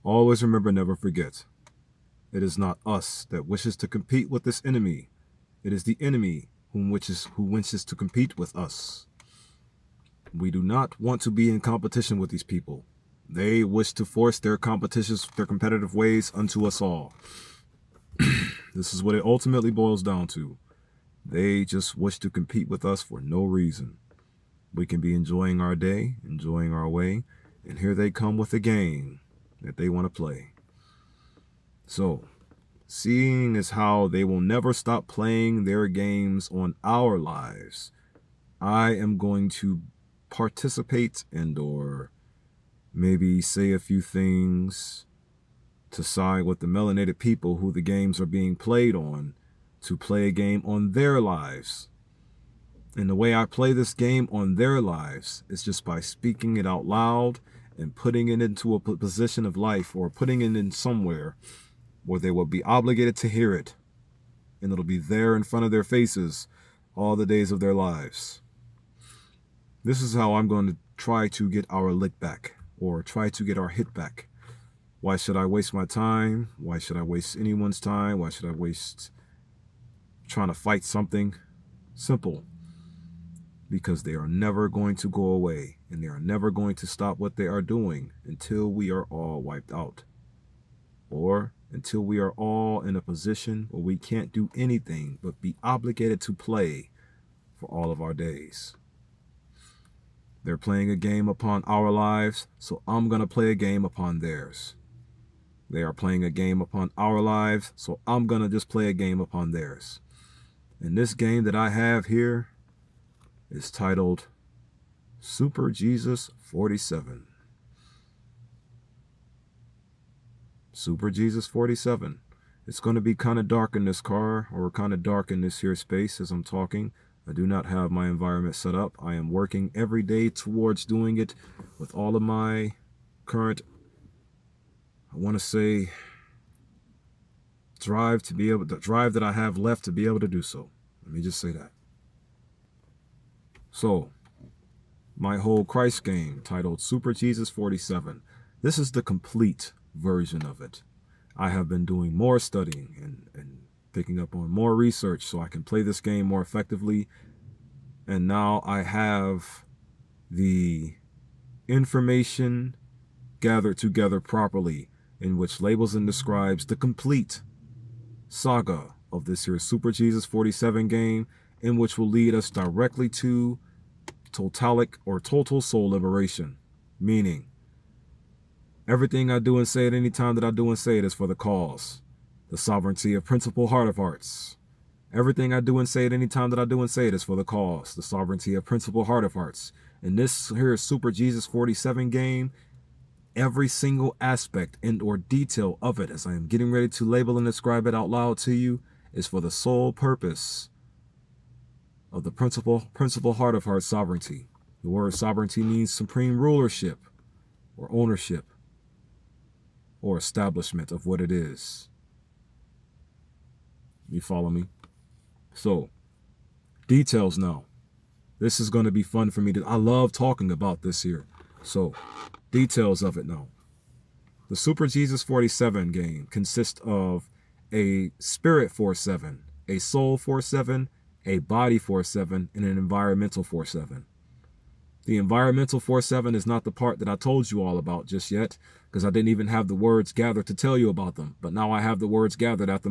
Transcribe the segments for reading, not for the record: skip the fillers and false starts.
Always remember, never forget. It is not us that wishes to compete with this enemy. It is the enemy who wishes to compete with us. We do not want to be in competition with these people. They wish to force their competitive ways unto us all. This is what it ultimately boils down to. They just wish to compete with us for no reason. We can be enjoying our day, enjoying our way, and here they come with a game that they want to play. So, seeing as how they will never stop playing their games on our lives, I am going to participate and or maybe say a few things to side with the melanated people who the games are being played on, to play a game on their lives. And the way I play this game on their lives is just by speaking it out loud and putting it into a position of life, or putting it in somewhere where they will be obligated to hear it. And it'll be there in front of their faces all the days of their lives. This is how I'm going to try to get our lick back, or try to get our hit back. Why should I waste my time? Why should I waste anyone's time? Why should I waste trying to fight something? Simple. Because they are never going to go away, and they are never going to stop what they are doing until we are all wiped out, or until we are all in a position where we can't do anything but be obligated to play for all of our days. They're playing a game upon our lives, so I'm going to play a game upon theirs. They are playing a game upon our lives, so I'm going to just play a game upon theirs. And this game that I have here is titled Super Jesus 47. Super Jesus 47. It's going to be kind of dark in this car, or kind of dark in this here space as I'm talking. I do not have my environment set up. I am working every day towards doing it with all of my current, I want to say, drive that I have left to be able to do so. Let me just say that. So, my whole Christ game titled Super Jesus 47. This is the complete version of it. I have been doing more studying and picking up on more research so I can play this game more effectively. And now I have the information gathered together properly, in which labels and describes the complete saga of this here Super Jesus 47 game, in which will lead us directly to totalic or total soul liberation. Meaning, everything I do and say at any time that I do and say it is for the cause, the sovereignty of principle heart of hearts. Everything I do and say at any time that I do and say it is for the cause, the sovereignty of principle heart of hearts. In this here Super Jesus 47 game, every single aspect and or detail of it, as I am getting ready to label and describe it out loud to you, is for the sole purpose of the principle heart of heart sovereignty. The word sovereignty means supreme rulership or ownership or establishment of what it is. You follow me? So, details now. This is going to be fun for me. I love talking about this here. So, details of it now. The Super Jesus 47 game consists of a Spirit 47, a Soul 47, a Body 47, and an Environmental 47. The Environmental 47 is not the part that I told you all about just yet, because I didn't even have the words gathered to tell you about them. But now I have the words gathered after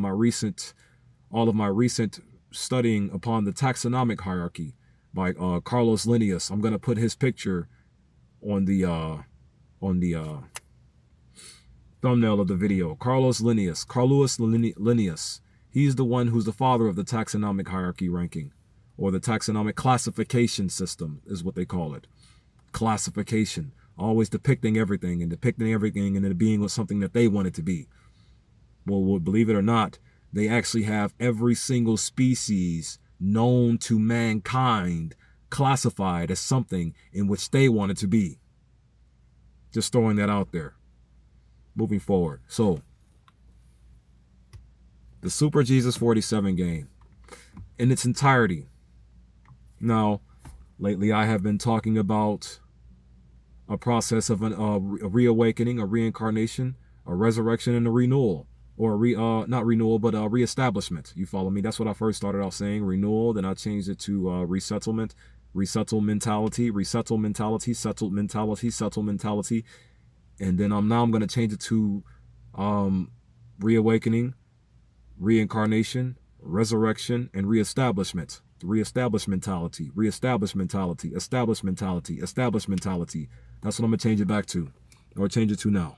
all of my recent studying upon the taxonomic hierarchy by Carlos Linnaeus. I'm going to put his picture on the thumbnail of the video. Carlos Linnaeus. He's the one who's the father of the taxonomic hierarchy ranking, or the taxonomic classification system is what they call it. Classification. Always depicting everything and it being something that they want it to be. Well, believe it or not, they actually have every single species known to mankind classified as something in which they want it to be. Just throwing that out there. Moving forward. So, the Super Jesus 47 game in its entirety. Now, lately I have been talking about a process of a reawakening, a reincarnation, a resurrection and a renewal, or not renewal, but reestablishment. You follow me? That's what I first started out saying, renewal. Then I changed it to resettlement, resettle mentality, settled mentality, settle mentality. And then now I'm going to change it to reawakening, reincarnation, resurrection, and reestablishment. Reestablish mentality, reestablish mentality, establish mentality, establish mentality. That's what I'm going to change it back to, or change it to now.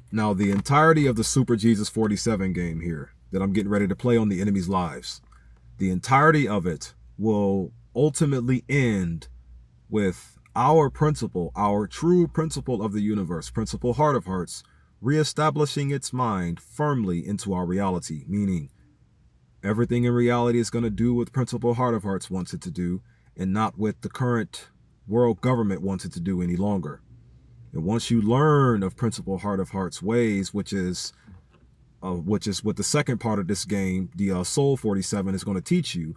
Now, the entirety of the Super Jesus 47 game here that I'm getting ready to play on the enemy's lives, the entirety of it will ultimately end with our principle, our true principle of the universe, principle heart of hearts, reestablishing its mind firmly into our reality, meaning everything in reality is going to do what principle heart of hearts wants it to do, and not what the current world government wants it to do any longer. And once you learn of principle heart of hearts ways, which is what the second part of this game, the Soul 47, is going to teach you.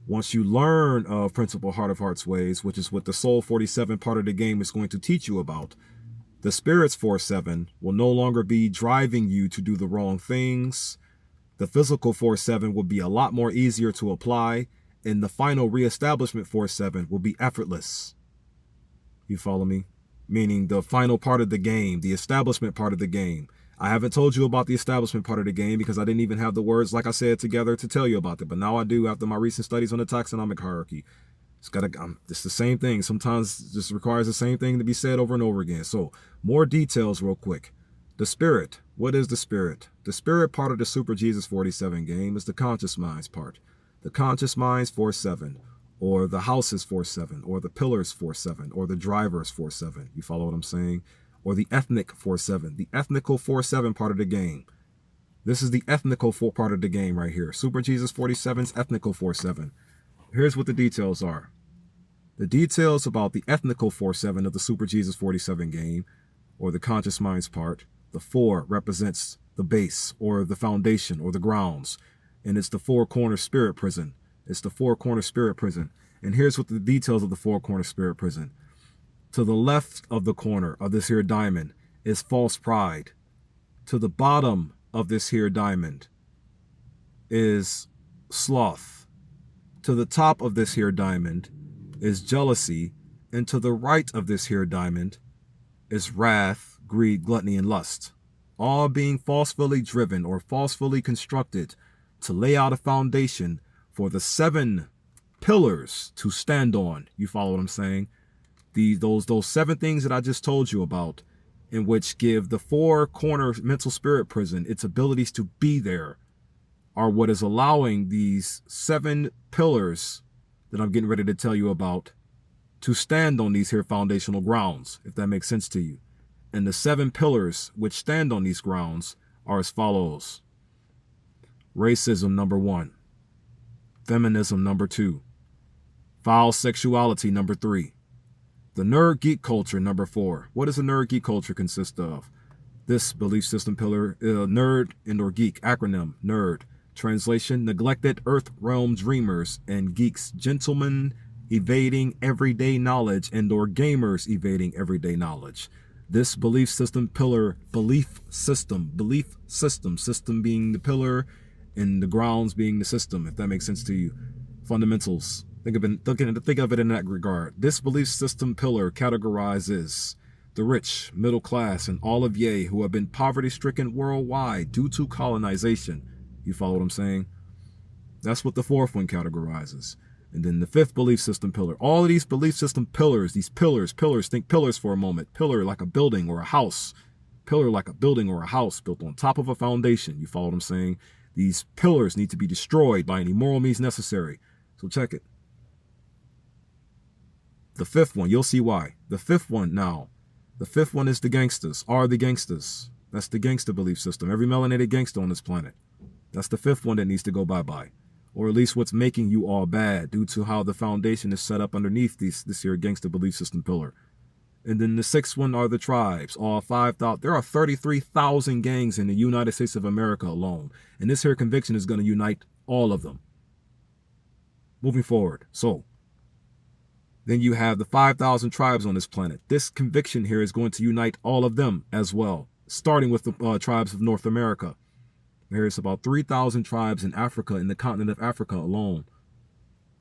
Once you learn of principle heart of hearts ways, which is what the Soul 47 part of the game is going to teach you about, the Spirits 47 will no longer be driving you to do the wrong things. The physical 47 will be a lot more easier to apply, and the final reestablishment 47 will be effortless. You follow me? Meaning the final part of the game, the establishment part of the game. I haven't told you about the establishment part of the game because I didn't even have the words, like I said, together to tell you about it. But now I do after my recent studies on the taxonomic hierarchy. It's the same thing. Sometimes it just requires the same thing to be said over and over again. So more details real quick. The spirit. What is the spirit? The spirit part of the Super Jesus 47 game is the conscious minds part. The conscious minds 47, or the houses 47, or the pillars 47, or the drivers 47. You follow what I'm saying? Or the ethnic 47, the ethnical 47 part of the game. This is the ethnical part of the game right here. Super Jesus 47's ethnical 47. Here's what the details are. The details about the ethnical 47 of the Super Jesus 47 game, or the conscious minds part. The 4 represents the base, or the foundation, or the grounds. And it's the 4-corner spirit prison. It's the 4-corner spirit prison. And here's what the details of the 4-corner spirit prison. To the left of the corner of this here diamond is false pride. To the bottom of this here diamond is sloth. To the top of this here diamond is jealousy. And to the right of this here diamond is wrath, greed, gluttony, and lust. All being falsely driven or falsely constructed to lay out a foundation for the 7 pillars to stand on. You follow what I'm saying? Those 7 things that I just told you about, in which give the 4-corner mental spirit prison its abilities to be there, are what is allowing these 7 pillars that I'm getting ready to tell you about to stand on these here foundational grounds, if that makes sense to you. And the 7 pillars which stand on these grounds are as follows. Racism, number 1. Feminism, number 2. Foul sexuality, number 3. The nerd geek culture, number 4. What does a nerd geek culture consist of? This belief system pillar, nerd and or geek, acronym, nerd. Translation, neglected earth realm dreamers and geeks, gentlemen evading everyday knowledge and or gamers evading everyday knowledge. This belief system pillar, system being the pillar and the grounds being the system, if that makes sense to you. Fundamentals. Think of it in that regard. This belief system pillar categorizes the rich, middle class, and all of ye who have been poverty-stricken worldwide due to colonization. You follow what I'm saying? That's what the 4th one categorizes. And then the 5th belief system pillar. All of these belief system pillars, these pillars, think pillars for a moment. Pillar like a building or a house. Pillar like a building or a house built on top of a foundation. You follow what I'm saying? These pillars need to be destroyed by any moral means necessary. So check it. The 5th one, you'll see why. The 5th one now. The 5th one is the gangsters, are the gangsters. That's the gangster belief system. Every melanated gangster on this planet. That's the 5th one that needs to go bye-bye. Or at least what's making you all bad due to how the foundation is set up underneath this here gangster belief system pillar. And then the 6th one are the tribes. All 5,000. There are 33,000 gangs in the United States of America alone. And this here conviction is going to unite all of them. Moving forward. So, then you have the 5,000 tribes on this planet. This conviction here is going to unite all of them as well. starting with the tribes of North America. There's about 3,000 tribes in Africa, in the continent of Africa alone.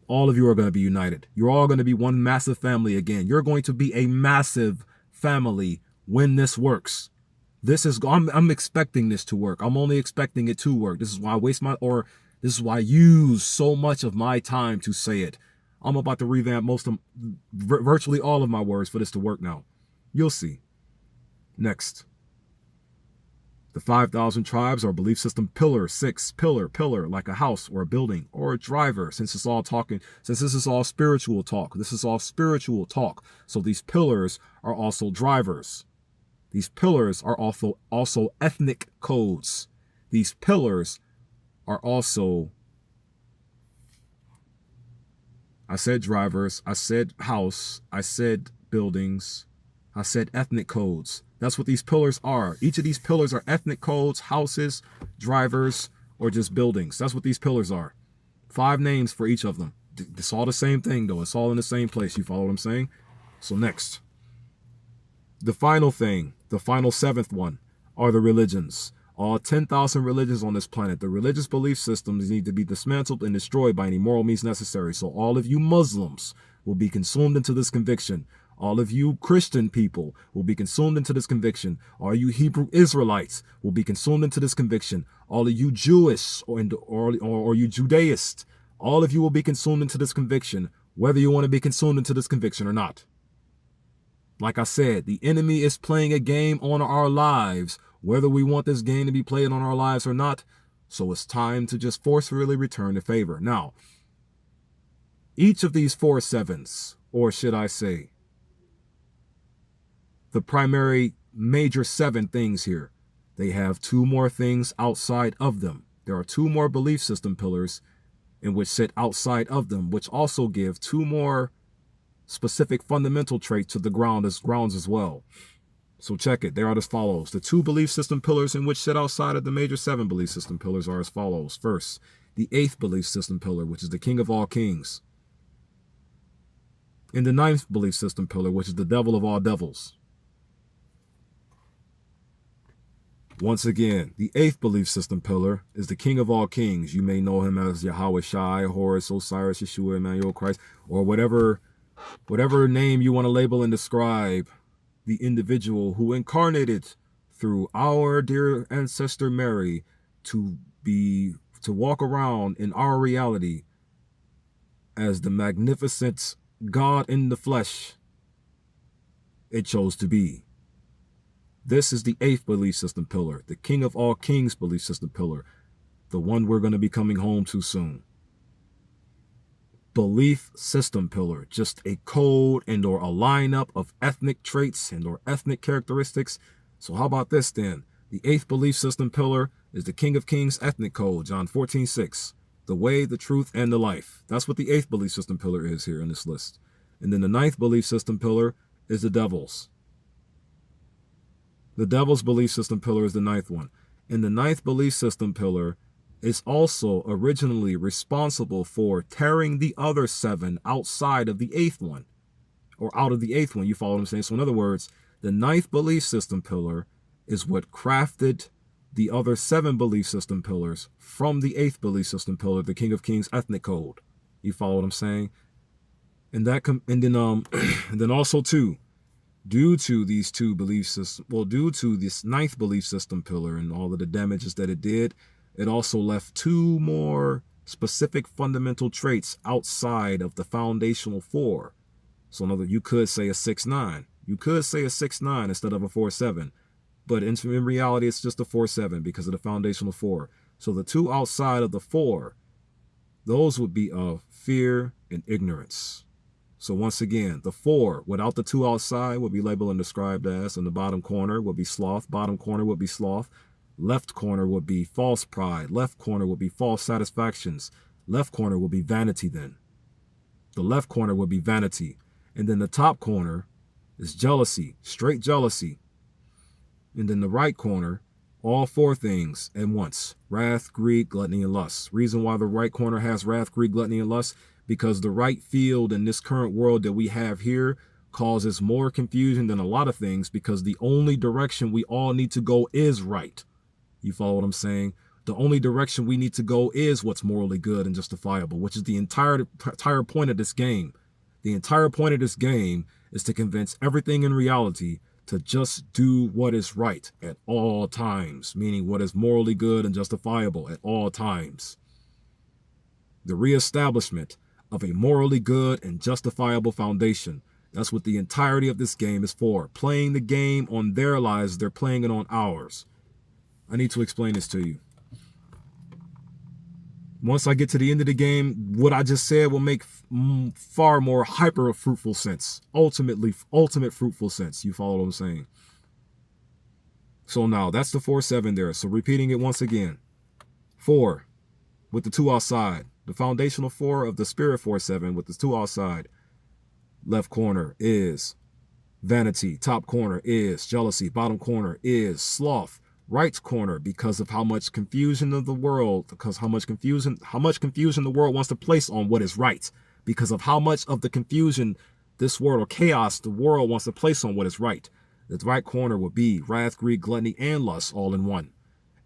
All of you are going to be united. You're all going to be one massive family again. You're going to be a massive family when this works. I'm expecting this to work. I'm only expecting it to work. This is why this is why I use so much of my time to say it. I'm about to revamp virtually all of my words for this to work now. You'll see. Next. The 5,000 tribes are belief system pillar, 6, pillar, like a house or a building or a driver, since this is all spiritual talk. This is all spiritual talk. So these pillars are also drivers. These pillars are also ethnic codes. These pillars are also, I said drivers, I said house, I said buildings, I said ethnic codes. That's what these pillars are. Each of these pillars are ethnic codes, houses, drivers, or just buildings. That's what these pillars are. 5 names for each of them. It's all the same thing, though. It's all in the same place. You follow what I'm saying? So next. The final thing, the final 7th one, are the religions. All 10,000 religions on this planet. The religious belief systems need to be dismantled and destroyed by any moral means necessary. So all of you Muslims will be consumed into this conviction. All of you Christian people will be consumed into this conviction. All you Hebrew Israelites will be consumed into this conviction. All of you Jewish or you Judaists, all of you will be consumed into this conviction, whether you want to be consumed into this conviction or not. Like I said, the enemy is playing a game on our lives, whether we want this game to be played on our lives or not. So it's time to just forcefully return the favor. Now, each of these 4 sevens, or should I say, the primary major 7 things here, they have 2 more things outside of them. There are 2 more belief system pillars in which sit outside of them, which also give 2 more specific fundamental traits to the grounds as well. So check it. They are as follows. The 2 belief system pillars in which sit outside of the major 7 belief system pillars are as follows. First, the 8th belief system pillar, which is the King of all kings. And the 9th belief system pillar, which is the devil of all devils. Once again, the 8th belief system pillar is the King of all kings. You may know him as Yahweh Shai, Horus, Osiris, Yeshua, Emmanuel, Christ, or whatever name you want to label and describe the individual who incarnated through our dear ancestor Mary to walk around in our reality as the magnificent God in the flesh it chose to be. This is the 8th belief system pillar, the King of all kings belief system pillar, the one we're going to be coming home to soon. Belief system pillar, just a code and or a lineup of ethnic traits and or ethnic characteristics. So how about this then? The 8th belief system pillar is the King of Kings ethnic code, John 14:6. The way, the truth, and the life. That's what the 8th belief system pillar is here in this list. And then the 9th belief system pillar is the devil's. The devil's belief system pillar is the 9th one. And the 9th belief system pillar is also originally responsible for tearing the other 7 outside of the 8th one, or out of the 8th one. You follow what I'm saying? So in other words, the 9th belief system pillar is what crafted the other 7 belief system pillars from the 8th belief system pillar, the King of Kings ethnic code. You follow what I'm saying? And then also too, due to these 2 belief systems, due to this 9th belief system pillar and all of the damages that it did, it also left 2 more specific fundamental traits outside of the foundational 4. So you could say a 6-9. You could say a 6-9 instead of a 4-7. But in reality, it's just a 4-7 because of the foundational 4. So the 2 outside of the 4, those would be of fear and ignorance. So once again, the 4 without the 2 outside would be labeled and described as, in the bottom corner would be sloth, bottom corner would be sloth, left corner would be false pride, left corner would be false satisfactions, left corner would be vanity then. The left corner would be vanity. And then the top corner is jealousy, straight jealousy. And then the right corner, all 4 things at once: wrath, greed, gluttony, and lust. Reason why the right corner has wrath, greed, gluttony, and lust, because the right field in this current world that we have here causes more confusion than a lot of things, because the only direction we all need to go is right. You follow what I'm saying? The only direction we need to go is what's morally good and justifiable, which is the entire point of this game. The entire point of this game is to convince everything in reality to just do what is right at all times, meaning what is morally good and justifiable at all times. The reestablishment of a morally good and justifiable foundation. That's what the entirety of this game is for. Playing the game on their lives, they're playing it on ours. I need to explain this to you. Once I get to the end of the game, what I just said will make far more hyper fruitful sense. Ultimate fruitful sense. You follow what I'm saying? So now that's the 4-7 there. So repeating it once again. 4 with the 2 outside. The foundational 4 of the spirit 4-7 with the 2 outside. Left corner is vanity. Top corner is jealousy. Bottom corner is sloth. Right corner, because of how much confusion of the world, because how much confusion the world wants to place on what is right, because of how much of the confusion this world, or chaos the world wants to place on what is right. The right corner would be wrath, greed, gluttony, and lust all in one.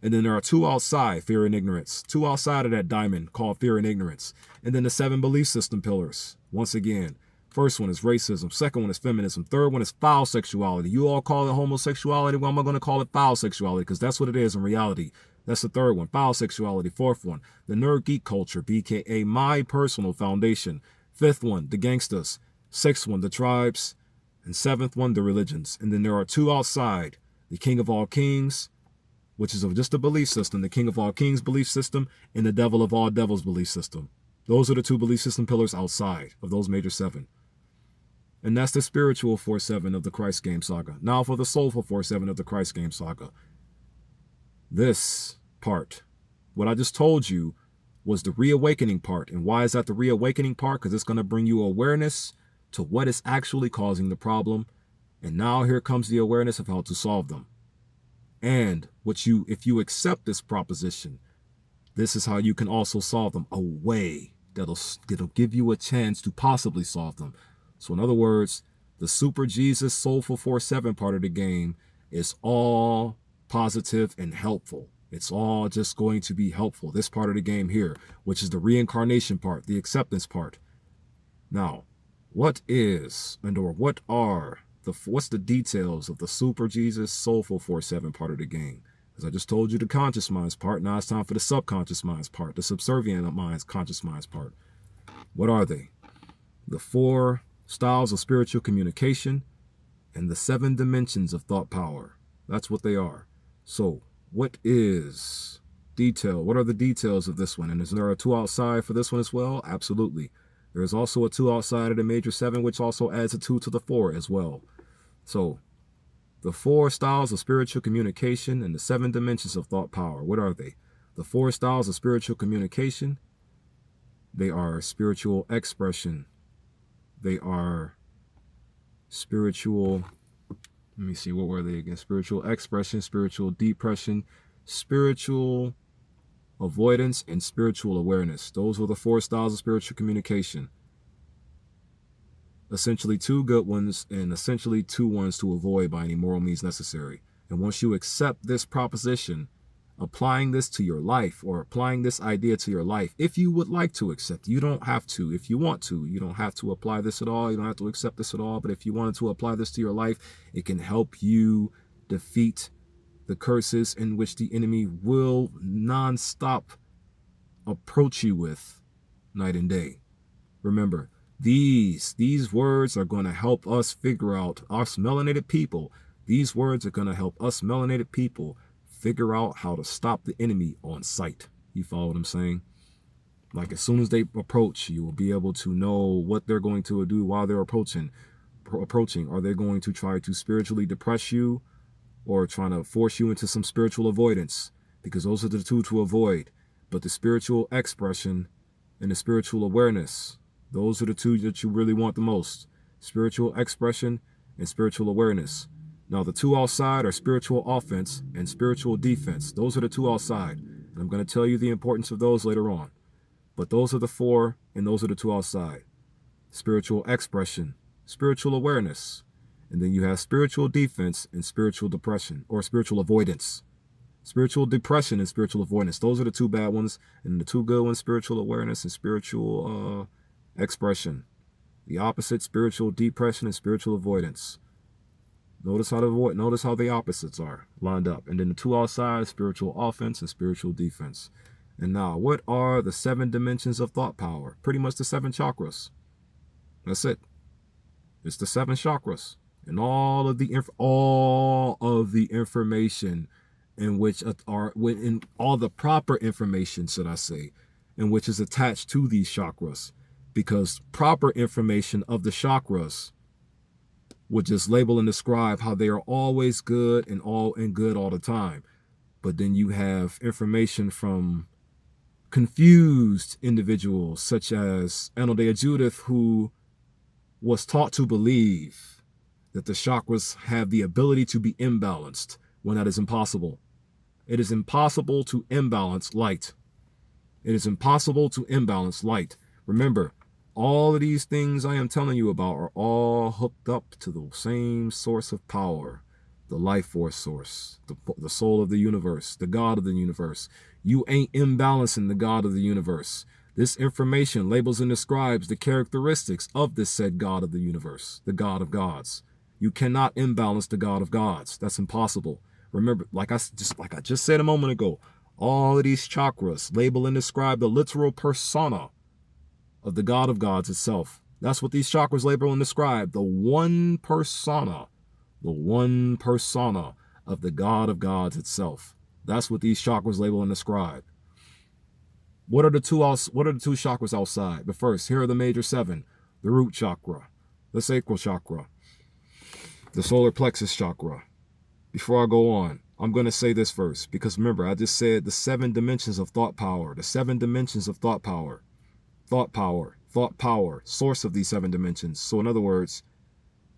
And then there are 2 outside, fear and ignorance. 2 outside of that diamond called fear and ignorance. And then the 7 belief system pillars. Once again, first one is racism. Second one is feminism. Third one is foul sexuality. You all call it homosexuality. Well, I'm going to call it foul sexuality, because that's what it is in reality. That's the third one, foul sexuality. Fourth one, the nerd geek culture, BKA my personal foundation. Fifth one, the gangsters. Sixth one, the tribes. And seventh one, the religions. And then there are 2 outside, the king of all kings, which is just a belief system, the king of all kings belief system, and the devil of all devils belief system. Those are the 2 belief system pillars outside of those major 7. And that's the spiritual 4-7 of the Christ game saga. Now for the soulful 4-7 of the Christ game saga. This part, what I just told you, was the reawakening part. And why is that the reawakening part? Because it's going to bring you awareness to what is actually causing the problem. And now here comes the awareness of how to solve them. And if you accept this proposition, this is how you can also solve them. A way that'll give you a chance to possibly solve them. So in other words, the Super Jesus Soulful 4-7 part of the game is all positive and helpful. It's all just going to be helpful. This part of the game here, which is the reincarnation part, the acceptance part. Now, what's the details of the Super Jesus Soulful 4-7 part of the game? As I just told you, the conscious minds part. Now it's time for the subconscious minds part, the subservient minds, conscious minds part. What are they? The 4 styles of spiritual communication and the 7 dimensions of thought power. That's what they are. So what is detail? What are the details of this one? And is there a 2 outside for this one as well? Absolutely. There is also a 2 outside of the major 7, which also adds a 2 to the 4 as well. So the 4 styles of spiritual communication and the 7 dimensions of thought power. What are they? The 4 styles of spiritual communication. They are spiritual expression. They are spiritual, let me see, what were they again? Spiritual expression, spiritual depression, spiritual avoidance, and spiritual awareness. Those were the 4 styles of spiritual communication. Essentially 2 good ones and essentially 2 ones to avoid by any moral means necessary. And once you accept this proposition, applying this to your life, or applying this idea to your life, if you would like to accept, you don't have to. If you want to, you don't have to apply this at all. You don't have to accept this at all. But if you wanted to apply this to your life, it can help you defeat the curses in which the enemy will nonstop approach you with night and day. Remember, these words are going to help us figure out, us melanated people, these words are going to help us melanated people figure out how to stop the enemy on sight. You follow what I'm saying? Like as soon as they approach, you will be able to know what they're going to do while they're approaching. Are they going to try to spiritually depress you, or trying to force you into some spiritual avoidance? Because those are the 2 to avoid. But the spiritual expression and the spiritual awareness, those are the 2 that you really want the most. Spiritual expression and spiritual awareness. Now, the 2 outside are spiritual offense and spiritual defense. Those are the 2 outside. And I'm going to tell you the importance of those later on. But those are the 4, and those are the 2 outside. Spiritual expression spiritual awareness. And then you have spiritual defense and spiritual depression, or spiritual avoidance. Spiritual depression and spiritual avoidance. Those are the two bad ones. And the two good ones, spiritual awareness and spiritual expression. The opposite, spiritual depression and spiritual avoidance. Notice how the opposites are lined up. And then the two outside, spiritual offense and spiritual defense. And now, what are the 7 dimensions of thought power? Pretty much the 7 chakras. That's it. It's the 7 chakras. And all of the information in which are in all the proper information, should I say, in which is attached to these chakras. Because proper information of the chakras would just label and describe how they are always good and good all the time. But then you have information from confused individuals such as Anodea Judith, who was taught to believe that the chakras have the ability to be imbalanced when that is impossible. It is impossible to imbalance light. It is impossible to imbalance light. Remember, all of these things I am telling you about are all hooked up to the same source of power, the life force source, the soul of the universe, the God of the universe. You ain't imbalancing the God of the universe. This information labels and describes the characteristics of this said God of the universe, the God of gods. You cannot imbalance the God of gods. That's impossible. Remember, like I just said a moment ago, all of these chakras label and describe the literal persona of the God of gods itself. That's what these chakras label and describe, the one persona of the God of gods itself. That's what these chakras label and describe. What are the two chakras outside? But first, here are the major 7. The root chakra, the sacral chakra, the solar plexus chakra. Before I go on, I'm going to say this first, because remember, I just said the 7 dimensions of thought power, the 7 dimensions of thought power, source of these 7 dimensions. So in other words,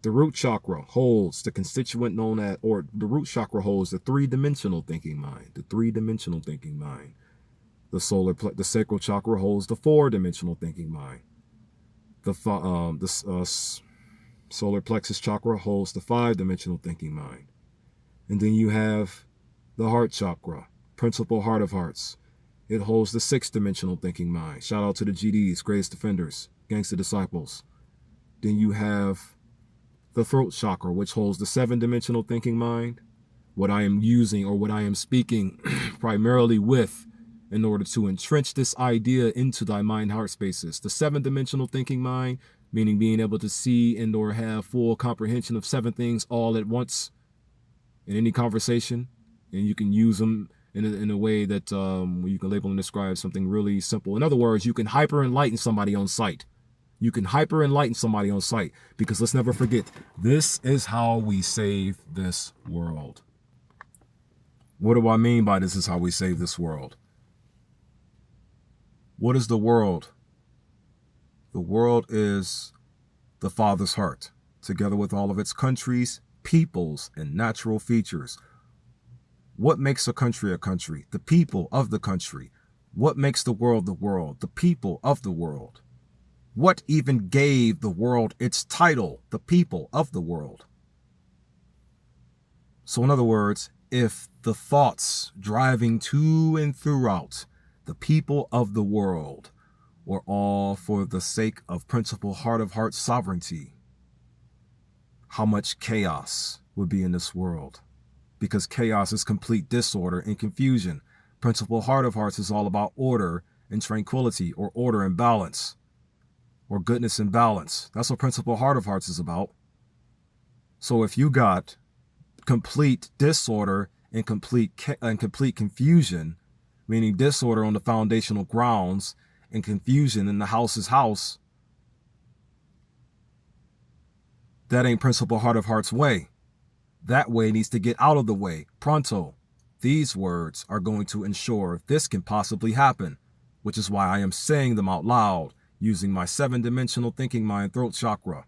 the root chakra holds the constituent known as, or the root chakra holds the 3-dimensional thinking mind, The sacral chakra holds the 4-dimensional thinking mind. The solar plexus chakra holds the 5-dimensional thinking mind. And then you have the heart chakra, principal heart of hearts. It holds the 6-dimensional thinking mind. Shout out to the GDs, greatest defenders, gangster disciples. Then you have the throat chakra, which holds the 7-dimensional thinking mind. What I am using, or what I am speaking primarily with, in order to entrench this idea into thy mind-heart spaces. The 7-dimensional thinking mind, meaning being able to see and or have full comprehension of 7 things all at once in any conversation. And you can use them in a way that you can label and describe something really simple. In other words, you can hyper-enlighten somebody on sight. Because let's never forget, this is how we save this world. What do I mean by this is how we save this world? What is the world? The world is the Father's heart, together with all of its countries, peoples, and natural features. What makes a country a country? The people of the country. What makes the world the world? The people of the world. What even gave the world its title? The people of the world. So in other words, if the thoughts driving to and throughout the people of the world were all for the sake of principal heart of heart sovereignty, how much chaos would be in this world? Because chaos is complete disorder and confusion. Principal heart of hearts is all about order and tranquility, or order and balance, or goodness and balance. That's what principal heart of hearts is about. So if you got complete disorder and complete confusion, meaning disorder on the foundational grounds and confusion in the house's house, that ain't principal heart of hearts way. That way needs to get out of the way, pronto. These words are going to ensure this can possibly happen, which is why I am saying them out loud, using my 7-dimensional thinking mind throat chakra,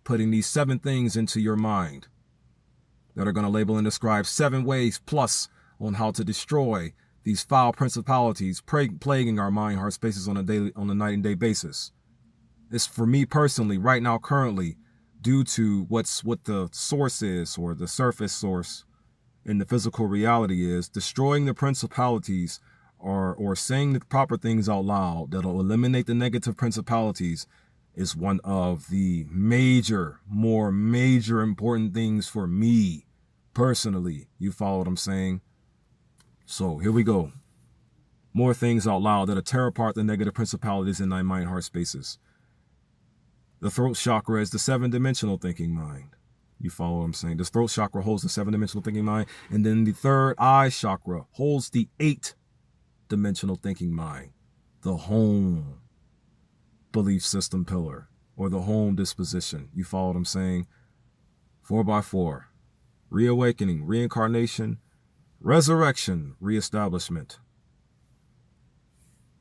putting these 7 things into your mind that are going to label and describe 7 ways plus on how to destroy these foul principalities plaguing our mind heart spaces on a night and day basis. It's for me personally, right now, currently, due to what the source is, or the surface source in the physical reality is, destroying the principalities, or saying the proper things out loud that'll eliminate the negative principalities, is one of the more major important things for me personally. You follow what I'm saying? So here we go. More things out loud that'll tear apart the negative principalities in thy mind, heart spaces. The throat chakra is the 7-dimensional thinking mind. You follow what I'm saying? The throat chakra holds the 7-dimensional thinking mind. And then the third eye chakra holds the 8-dimensional thinking mind. The home belief system pillar, or the home disposition. You follow what I'm saying? 4x4. Reawakening, reincarnation, resurrection, reestablishment.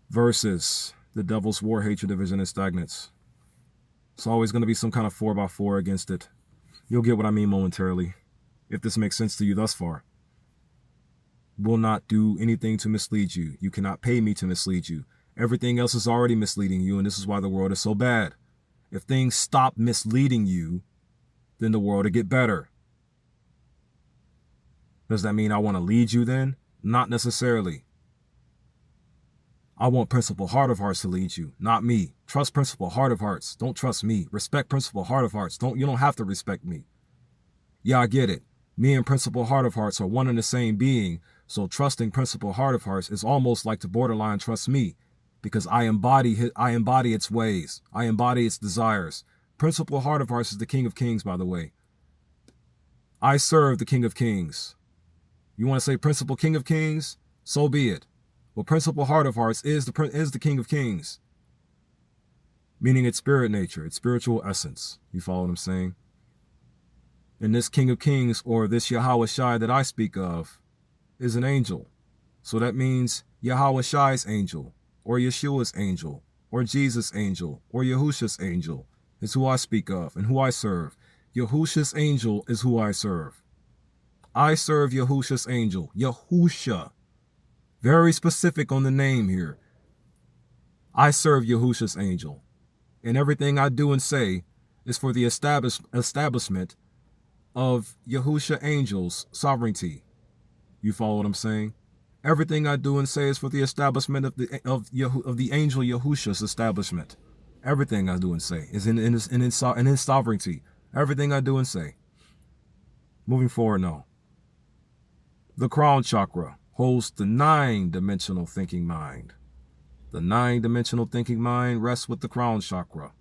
Versus the devil's war, hatred, division, and stagnance. It's always going to be some kind of 4x4 against it. You'll get what I mean momentarily, if this makes sense to you thus far. Will not do anything to mislead you. You cannot pay me to mislead you. Everything else is already misleading you, and this is why the world is so bad. If things stop misleading you, then the world will get better. Does that mean I want to lead you then? Not necessarily. I want Principal Heart of Hearts to lead you, not me. Trust Principal Heart of Hearts. Don't trust me. Respect Principal Heart of Hearts. You don't have to respect me. Yeah, I get it. Me and Principal Heart of Hearts are one and the same being, so trusting Principal Heart of Hearts is almost like to borderline trust me, because I embody its ways. I embody its desires. Principal Heart of Hearts is the King of Kings, by the way. I serve the King of Kings. You want to say Principal King of Kings? So be it. Well, Principal Heart of Hearts is the King of Kings, meaning its spirit nature, its spiritual essence. You follow what I'm saying? And this King of Kings, or this Yahweh Shai that I speak of, is an angel. So that means Yahweh Shai's angel, or Yeshua's angel, or Jesus' angel, or Yahusha's angel is who I speak of and who I serve. Yahusha's angel is who I serve. I serve Yahusha's angel. Yahusha. Very specific on the name here. I serve Yahusha's angel. And everything I do and say is for the establishment of Yahusha angel's sovereignty. You follow what I'm saying? Everything I do and say is for the establishment of the angel Yahusha's establishment. Everything I do and say is in his sovereignty. Everything I do and say. Moving forward now. The crown chakra holds the 9-dimensional thinking mind. The 9-dimensional thinking mind rests with the crown chakra.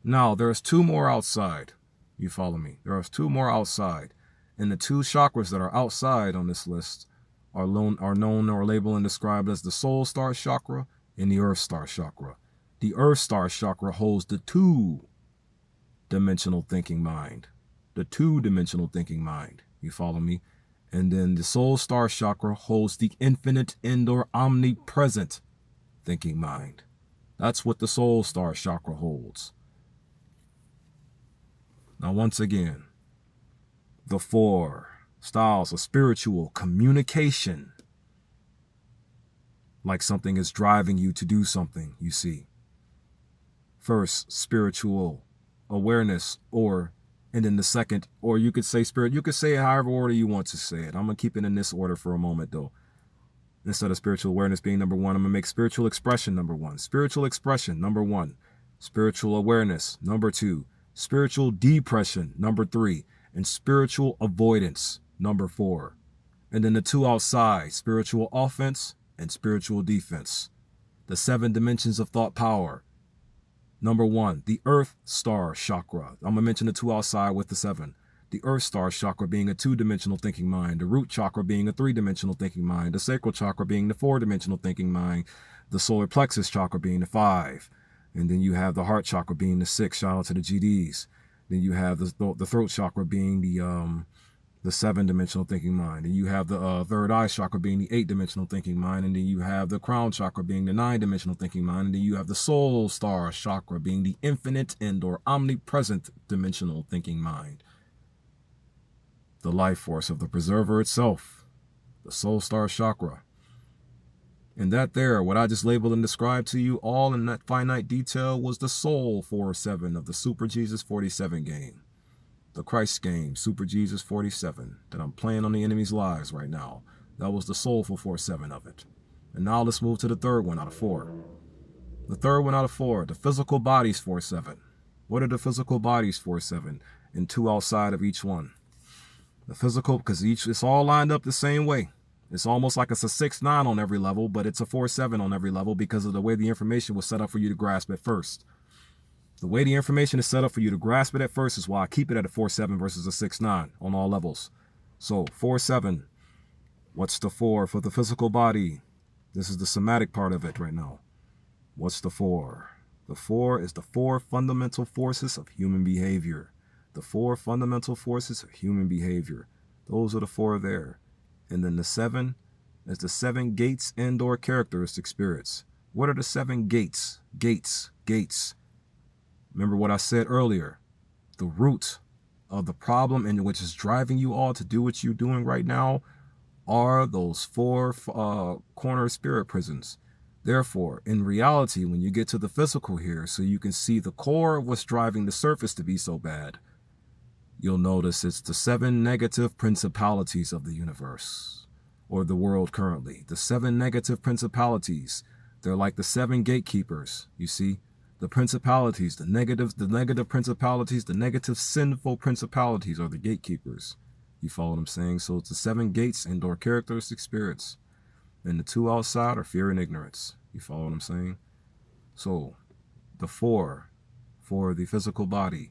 Now, there's 2 more outside. You follow me? There are 2 more outside. And the 2 chakras that are outside on this list are known or labeled and described as the soul star chakra and the earth star chakra. The earth star chakra holds the 2-dimensional thinking mind. The 2-dimensional thinking mind. You follow me? And then the soul star chakra holds the infinite and or omnipresent thinking mind. That's what the soul star chakra holds. Now, once again, the 4 styles of spiritual communication. Like something is driving you to do something, you see. First, spiritual awareness, and then the second, or you could say spirit, you could say it however order you want to say it. I'm going to keep it in this order for a moment, though. Instead of spiritual awareness being number 1, I'm going to make spiritual expression number 1. Spiritual expression, number 1. Spiritual awareness, number 2. Spiritual depression, number 3. And spiritual avoidance, number 4. And then the 2 outside, spiritual offense and spiritual defense. The 7 dimensions of thought power. Number 1, the earth star chakra. I'm going to mention the 2 outside with the 7. The earth star chakra being a 2-dimensional thinking mind. The root chakra being a 3-dimensional thinking mind. The sacral chakra being the 4-dimensional thinking mind. The solar plexus chakra being the 5. And then you have the heart chakra being the 6. Shout out to the GDs. Then you have the throat chakra being the 7-dimensional thinking mind. And you have the third eye chakra being the 8-dimensional thinking mind. And then you have the crown chakra being the 9-dimensional thinking mind. And then you have the soul star chakra being the infinite and or omnipresent dimensional thinking mind. The life force of the preserver itself, the soul star chakra. And that there, what I just labeled and described to you, all in that finite detail, was the soul 4-7 of the Super Jesus 47 game. The Christ game, Super Jesus 47, that I'm playing on the enemy's lives right now. That was the soulful 4-7 of it. And now let's move to the third one out of 4. The third one out of 4, the physical bodies 4-7. What are the physical bodies 4-7? And 2 outside of each one. The physical, because it's all lined up the same way. It's almost like it's a 6-9 on every level, but it's a 4-7 on every level because of the way the information was set up for you to grasp it first. The way the information is set up for you to grasp it at first is why I keep it at a 4-7 versus a 6-9 on all levels. So 4-7, what's the 4 for the physical body? This is the somatic part of it right now. What's the 4? The 4 is the 4 fundamental forces of human behavior. The 4 fundamental forces of human behavior. Those are the 4 there. And then the 7 is the 7 gates and/or characteristic spirits. What are the 7 gates? Gates. Remember what I said earlier. The root of the problem in which is driving you all to do what you're doing right now are those 4 corner spirit prisons. Therefore, in reality, when you get to the physical here, so you can see the core of what's driving the surface to be so bad, you'll notice it's the 7 negative principalities of the universe, or the world currently. The 7 negative principalities. They're like the 7 gatekeepers, you see? The principalities, the negative principalities, the negative sinful principalities are the gatekeepers. You follow what I'm saying? So it's the 7 gates and/or characteristic spirits. And the 2 outside are fear and ignorance. You follow what I'm saying? So the 4 for the physical body,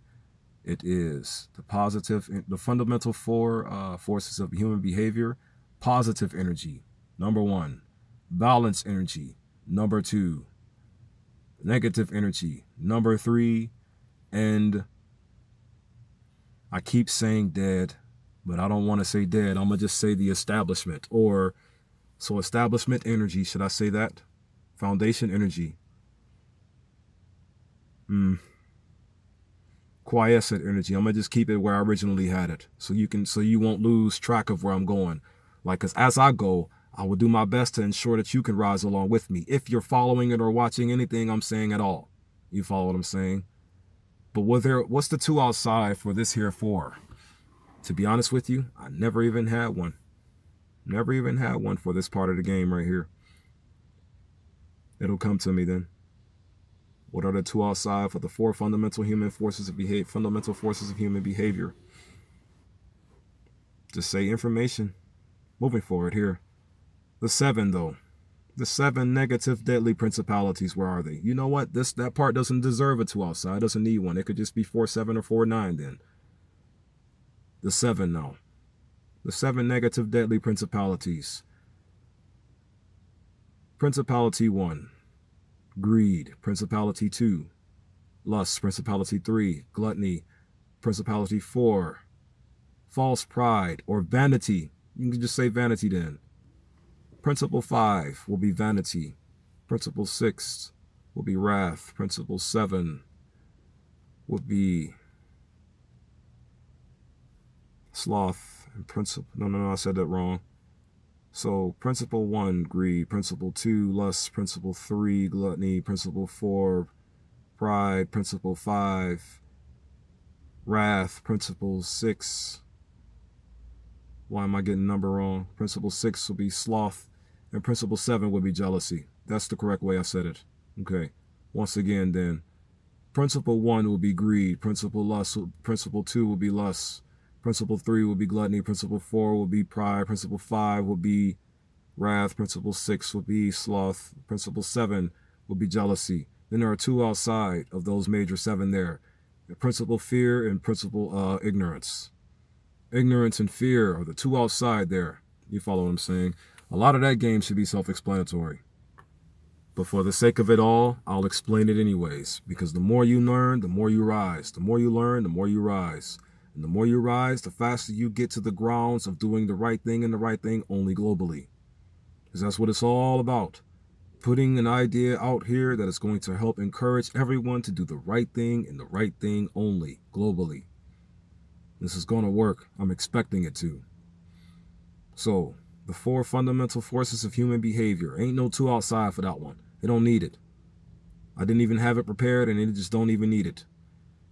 it is the fundamental 4 forces of human behavior. Positive energy, number 1. Balance energy, number 2. Negative energy, number 3. And I keep saying dead, but I don't want to say dead. I'm going to just say the establishment. So establishment energy, should I say that? Foundation energy. Quiescent energy. I'm going to just keep it where I originally had it. So you won't lose track of where I'm going. Like, because as I go, I will do my best to ensure that you can rise along with me if you're following it or watching anything I'm saying at all. You follow what I'm saying? But what's the 2 outside for this here 4? To be honest with you, I never even had one. Never even had one for this part of the game right here. It'll come to me then. What are the 2 outside for the 4 fundamental human forces of behavior? Fundamental forces of human behavior. Just say information. Moving forward here. The 7 though. The 7 negative deadly principalities. Where are they? You know what? That part doesn't deserve a 2 outside. It doesn't need one. It could just be 4-7 or 4-9 then. The 7 now. The 7 negative deadly principalities. Principality 1, greed. Principality 2, lust. Principality 3, gluttony. Principality 4, false pride or vanity. You can just say vanity then. Principle 5 will be vanity. Principle 6 will be wrath. Principle 7 will be sloth. And no, I said that wrong. So principle 1, greed. Principle 2, lust. Principle 3, gluttony. Principle 4, pride. Principle 5, wrath. Principle 6, why am I getting number wrong? Principle 6 will be sloth. And principle 7 will be jealousy. That's the correct way I said it. Okay. Once again then. Principle 1 will be greed. Principle 2 will be lust. Principle 3 will be gluttony. Principle 4 will be pride. Principle 5 will be wrath. Principle 6 will be sloth. Principle 7 will be jealousy. Then there are 2 outside of those major 7 there. Principle fear and principle ignorance. Ignorance and fear are the 2 outside there. You follow what I'm saying? A lot of that game should be self-explanatory. But for the sake of it all, I'll explain it anyways. Because the more you learn, the more you rise. The more you learn, the more you rise. And the more you rise, the faster you get to the grounds of doing the right thing and the right thing only globally. Because that's what it's all about. Putting an idea out here that is going to help encourage everyone to do the right thing and the right thing only globally. This is going to work. I'm expecting it to. So, The 4 fundamental forces of human behavior. Ain't no 2 outside for that one. They don't need it. I didn't even have it prepared, and it just don't even need it.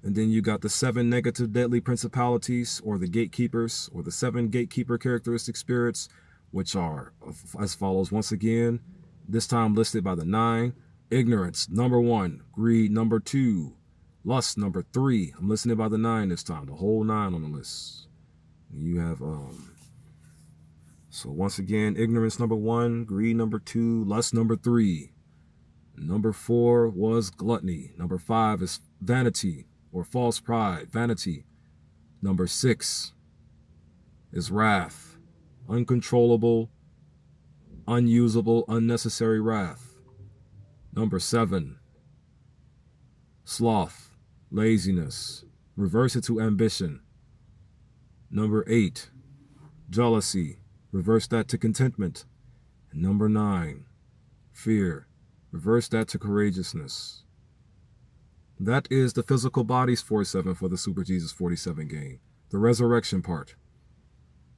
And then you got the 7 negative deadly principalities, or the gatekeepers, or the 7 gatekeeper characteristic spirits, which are as follows. Once again, this time listed by the 9. Ignorance, number 1. Greed, number 2. Lust, number 3. I'm listing it by the 9 this time, the whole 9 on the list. You have, so once again, ignorance, number 1. Greed, number 2. Lust, number 3. Number 4 was gluttony. Number 5 is vanity, or false pride, vanity. Number 6 is wrath, uncontrollable, unusable, unnecessary wrath. Number 7, sloth, laziness, reverse it to ambition. Number 8, jealousy, reverse that to contentment. And number 9, fear, reverse that to courageousness. That is the physical body's 4-7 for the Super Jesus 47 game. The resurrection part.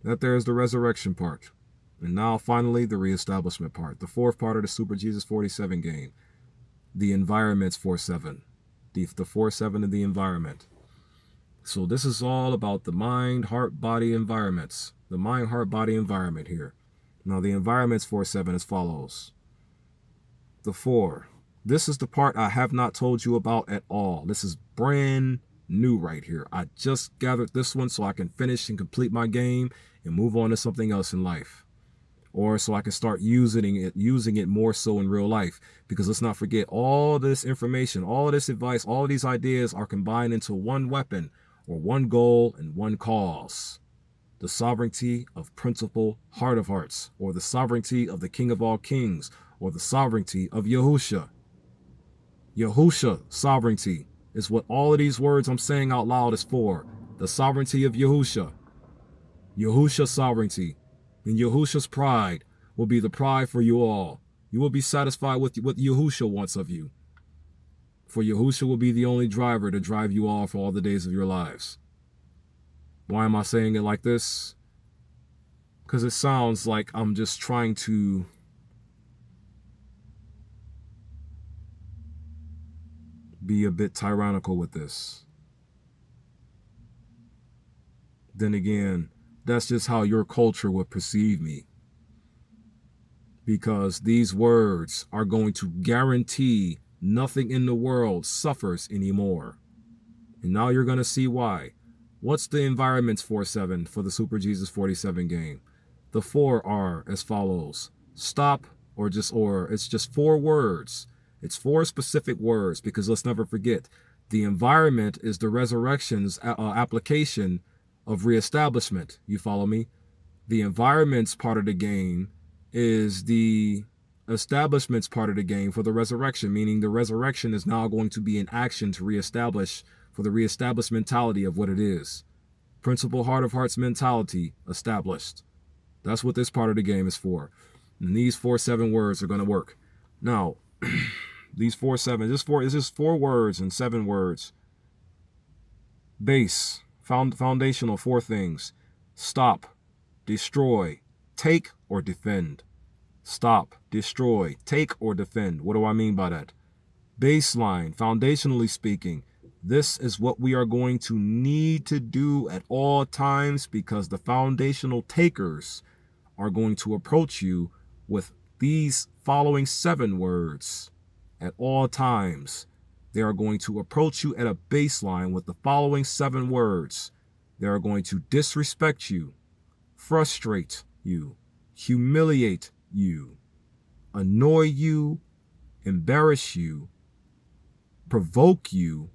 That there is the resurrection part. And now finally the reestablishment part. The 4th part of the Super Jesus 47 game. The environment's 4-7. The 4-7 of the environment. So this is all about the mind, heart, body environments. The mind, heart, body environment here. Now the environment's 4-7 as follows. The 4. This is the part I have not told you about at all. This is brand new right here. I just gathered this one so I can finish and complete my game and move on to something else in life. Or so I can start using it more so in real life. Because let's not forget, all this information, all this advice, all these ideas are combined into one weapon or one goal and one cause. The sovereignty of principle, heart of hearts, or the sovereignty of the King of all kings, or the sovereignty of Yahusha. Yahusha sovereignty is what all of these words I'm saying out loud is for. The sovereignty of Yahusha. Yahusha sovereignty. And Yahusha's pride will be the pride for you all. You will be satisfied with what Yahusha wants of you. For Yahusha will be the only driver to drive you all for all the days of your lives. Why am I saying it like this? Because it sounds like I'm just trying to be a bit tyrannical with this. Then again, that's just how your culture would perceive me. Because these words are going to guarantee nothing in the world suffers anymore. And now you're going to see why. What's the environment's 4-7 for the Super Jesus 47 game? The 4 are as follows. Stop, or it's just 4 words. It's 4 specific words, because let's never forget, the environment is the resurrection's application of reestablishment. You follow me? The environment's part of the game is the establishment's part of the game for the resurrection, meaning the resurrection is now going to be in action to reestablish, for the reestablished mentality of what it is. Principle, heart of hearts mentality established. That's what this part of the game is for. And these 4-7 words are going to work. Now, these 4-7, it's just 4 words and 7 words. Base, foundational 4 things. Stop, destroy, take, or defend. Stop, destroy, take, or defend. What do I mean by that? Baseline, foundationally speaking, this is what we are going to need to do at all times, because the foundational takers are going to approach you with these following 7 words at all times. They are going to approach you at a baseline with the following 7 words. They are going to disrespect you, frustrate you, humiliate you, annoy you, embarrass you, provoke you,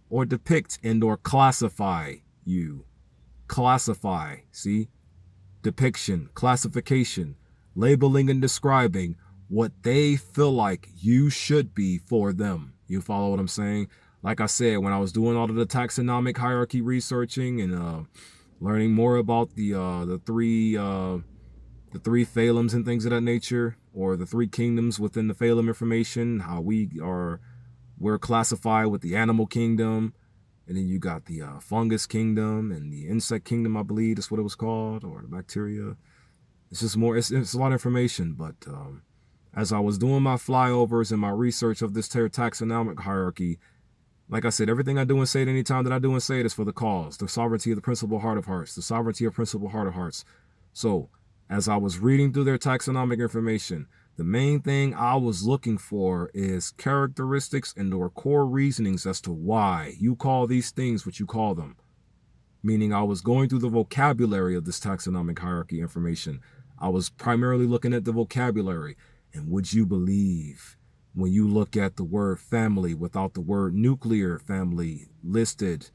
or depict and or classify you. Classify, see? Depiction, classification, labeling and describing what they feel like you should be for them. You follow what I'm saying? Like I said, when I was doing all of the taxonomic hierarchy researching and learning more about the three phylums and things of that nature, or the 3 kingdoms within the phylum information, how we're classified with the animal kingdom, and then you got the fungus kingdom and the insect kingdom, I believe that's what it was called, or the bacteria. It's just more, it's a lot of information, but as I was doing my flyovers and my research of this taxonomic hierarchy, like I said, everything I do and say at any time that I do and say it is for the cause, the sovereignty of the principal heart of hearts, the sovereignty of principal heart of hearts. So as I was reading through their taxonomic information, the main thing I was looking for is characteristics and or core reasonings as to why you call these things what you call them. Meaning I was going through the vocabulary of this taxonomic hierarchy information. I was primarily looking at the vocabulary. And would you believe, when you look at the word family without the word nuclear family listed,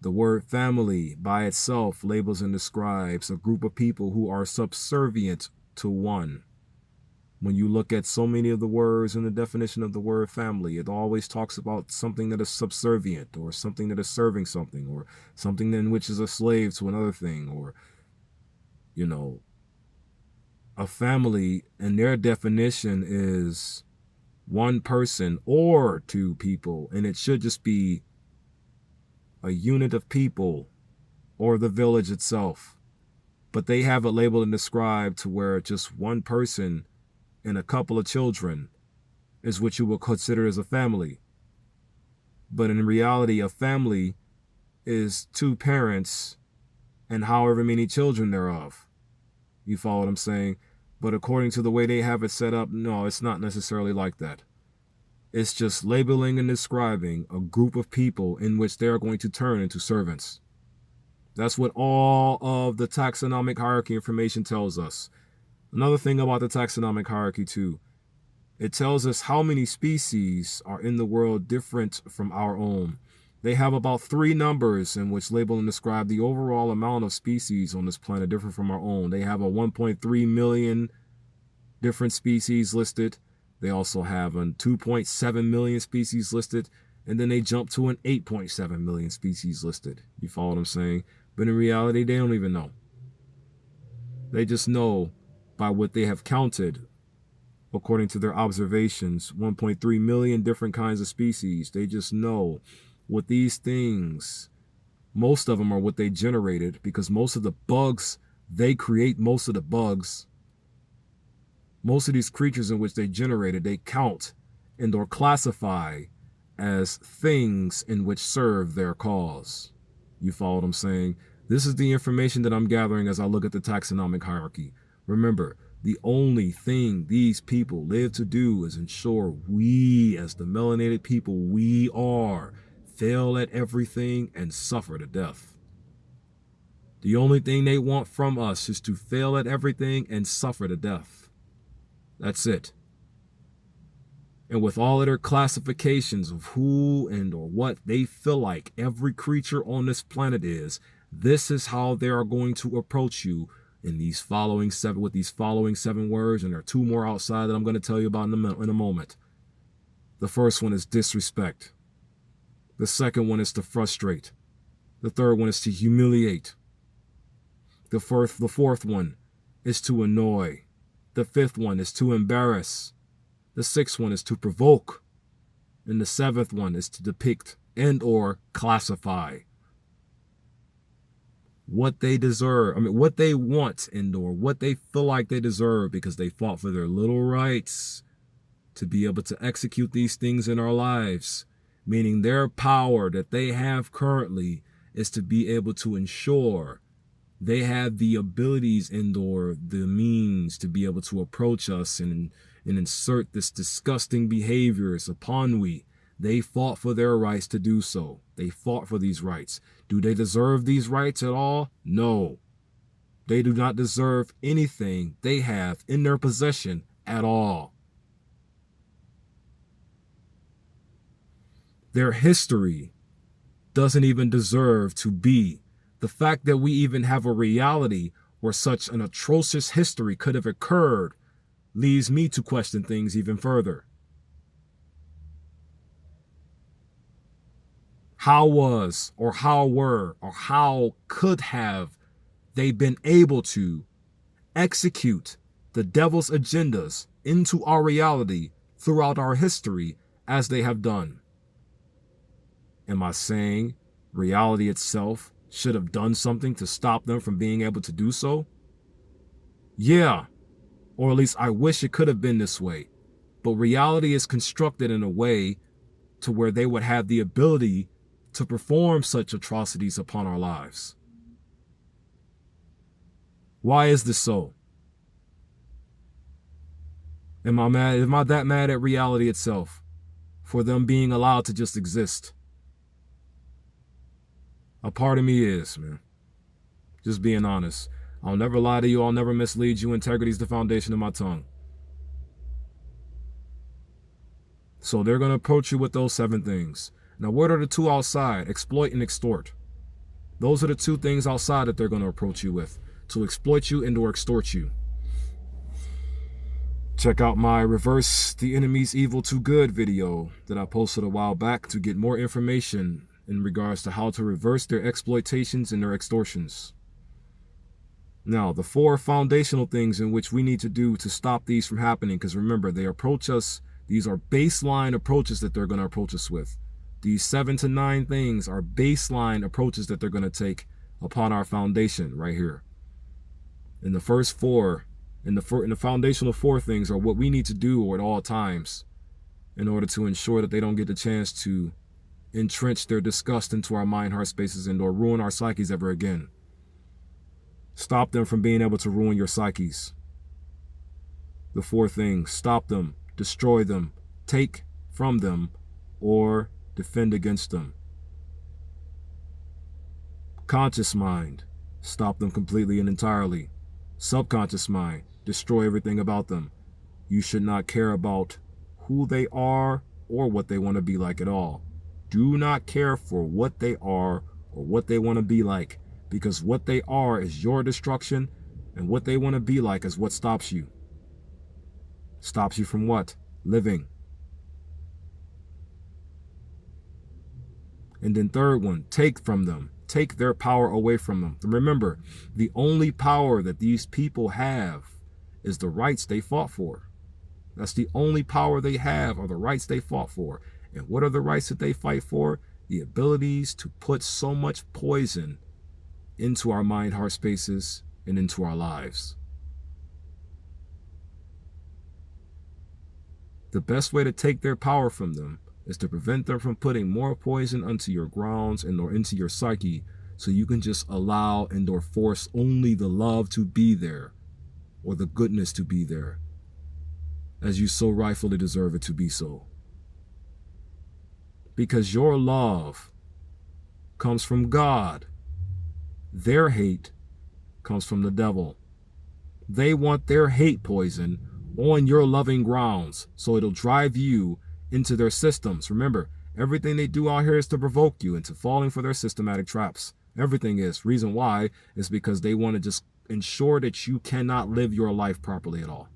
the word family by itself labels and describes a group of people who are subservient to one. When you look at so many of the words in the definition of the word family, it always talks about something that is subservient or something that is serving something or something in which is a slave to another thing, or, you know, a family and their definition is one person or two people, and it should just be a unit of people or the village itself. But they have it labeled and described to where just one person and a couple of children is what you would consider as a family. But in reality, a family is two parents and however many children thereof. You follow what I'm saying? But according to the way they have it set up, no, it's not necessarily like that. It's just labeling and describing a group of people in which they are going to turn into servants. That's what all of the taxonomic hierarchy information tells us. Another thing about the taxonomic hierarchy too, it tells us how many species are in the world different from our own. They have about 3 numbers in which label and describe the overall amount of species on this planet different from our own. They have a 1.3 million different species listed. They also have a 2.7 million species listed. And then they jump to an 8.7 million species listed. You follow what I'm saying? But in reality, they don't even know. They just know by what they have counted, according to their observations, 1.3 million different kinds of species. They just know what these things, most of them are what they generated, because most of the bugs, they create most of the bugs. Most of these creatures in which they generated, they count and or classify as things in which serve their cause. You follow what I'm saying? This is the information that I'm gathering as I look at the taxonomic hierarchy. Remember, the only thing these people live to do is ensure we, as the melanated people we are, fail at everything and suffer to death. The only thing they want from us is to fail at everything and suffer to death. That's it. And with all of their classifications of who and or what they feel like every creature on this planet is, this is how they are going to approach you in these following 7 words, and there are 2 more outside that I'm going to tell you about in a moment. The first one is disrespect. The second one is to frustrate. The third one is to humiliate. The fourth one is to annoy. The fifth one is to embarrass. The sixth one is to provoke. And the seventh one is to depict and or classify. What they deserve, what they want and or what they feel like they deserve because they fought for their little rights to be able to execute these things in our lives. Meaning their power that they have currently is to be able to ensure they have the abilities and or the means to be able to approach us and insert this disgusting behaviors upon we. They fought for their rights to do so. They fought for these rights. Do they deserve these rights at all? No. They do not deserve anything they have in their possession at all. Their history doesn't even deserve to be. The fact that we even have a reality where such an atrocious history could have occurred leads me to question things even further. How was, or how were, or how could have they been able to execute the devil's agendas into our reality throughout our history as they have done? Am I saying reality itself should have done something to stop them from being able to do so? Yeah, or at least I wish it could have been this way. But reality is constructed in a way to where they would have the ability to perform such atrocities upon our lives. Why is this so? Am I mad? Am I that mad at reality itself for them being allowed to just exist? A part of me is, man. Just being honest. I'll never lie to you. I'll never mislead you. Integrity is the foundation of my tongue. So they're going to approach you with those 7 things. Now, what are the 2 outside? Exploit and extort. Those are the 2 things outside that they're going to approach you with. To exploit you and or extort you. Check out my Reverse the Enemy's Evil to Good video that I posted a while back to get more information in regards to how to reverse their exploitations and their extortions. Now, the 4 foundational things in which we need to do to stop these from happening, because remember, they approach us. These are baseline approaches that they're going to approach us with. These 7 to 9 things are baseline approaches that they're going to take upon our foundation right here. And the first 4, and the foundational 4 things are what we need to do at all times in order to ensure that they don't get the chance to entrench their disgust into our mind, heart spaces, and or ruin our psyches ever again. Stop them from being able to ruin your psyches. The 4 things: stop them, destroy them, take from them, or defend against them. Conscious mind, stop them completely and entirely. Subconscious mind, destroy everything about them. You should not care about who they are or what they want to be like at all. Do not care for what they are or what they want to be like, because what they are is your destruction, and what they want to be like is what stops you. Stops you from what? Living. And then 3rd one, take from them. Take their power away from them. Remember, the only power that these people have is the rights they fought for. That's the only power they have, are the rights they fought for. And what are the rights that they fight for? The abilities to put so much poison into our mind, heart spaces, and into our lives. The best way to take their power from them is to prevent them from putting more poison onto your grounds and or into your psyche, so you can just allow and or force only the love to be there, or the goodness to be there, as you so rightfully deserve it to be so. Because your love comes from God. Their hate comes from the devil. They want their hate poison on your loving grounds, so it'll drive you into their systems. Remember, everything they do out here is to provoke you into falling for their systematic traps. Everything is. Reason why is because they want to just ensure that you cannot live your life properly at all.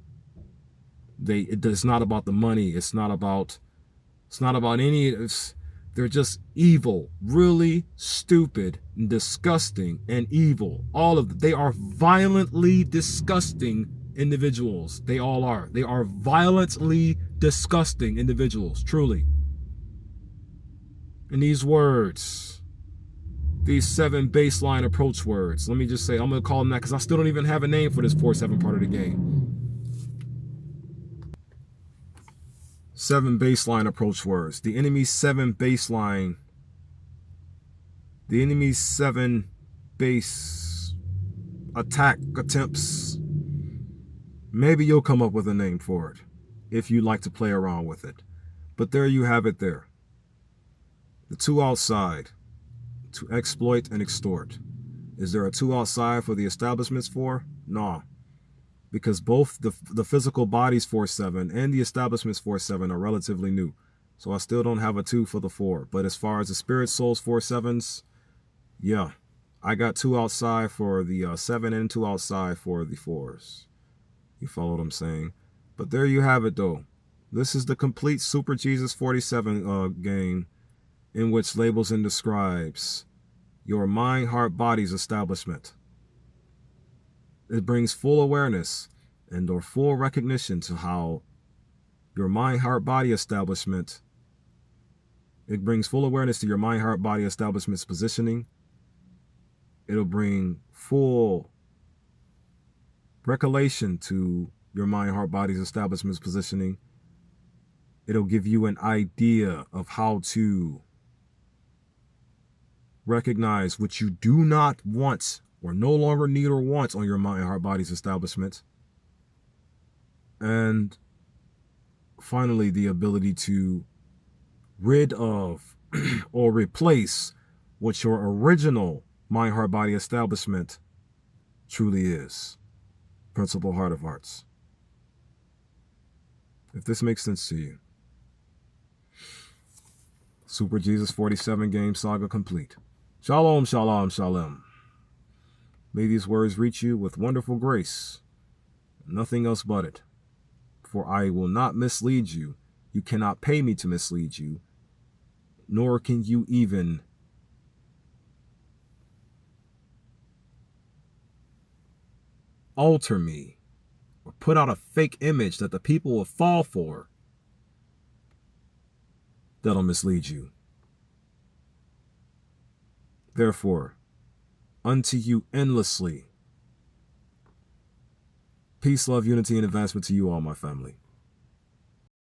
It's not about the money. It's not about any. They're just evil, really stupid, and disgusting, and evil. All of them. They are violently disgusting individuals. They all are. They are violently disgusting individuals, truly. And these words, these 7 baseline approach words, let me just say, I'm going to call them that because I still don't even have a name for this 4-7 part of the game. 7 baseline approach words. The enemy's 7 baseline. The enemy's 7 base attack attempts. Maybe you'll come up with a name for it if you like to play around with it. But there you have it there. The 2 outside, to exploit and extort. Is there a 2 outside for the establishments 4? No. Because both the physical bodies 4-7 and the establishments 4-7 are relatively new. So I still don't have a 2 for the 4. But as far as the spirit souls 4-7s, yeah. I got 2 outside for the 7 and 2 outside for the 4s. You follow what I'm saying? But there you have it, though. This is the complete Super Jesus 47 game, in which labels and describes your mind, heart, body's establishment. It brings full awareness and or full recognition to how your mind, heart, body establishment, it brings full awareness to your mind, heart, body establishment's positioning. It'll bring full recollection to your mind, heart, body's establishment's positioning. It'll give you an idea of how to recognize what you do not want or no longer need or want on your mind, heart, body's establishment. And finally, the ability to rid of or replace what your original mind, heart, body establishment truly is. Principal heart of hearts. If this makes sense to you. Super Jesus 47 game saga complete. Shalom, shalom, shalom. May these words reach you with wonderful grace. Nothing else but it. For I will not mislead you. You cannot pay me to mislead you. Nor can you even alter me or put out a fake image that the people will fall for that'll mislead you. Therefore, unto you endlessly. Peace, love, unity, and advancement to you all, my family.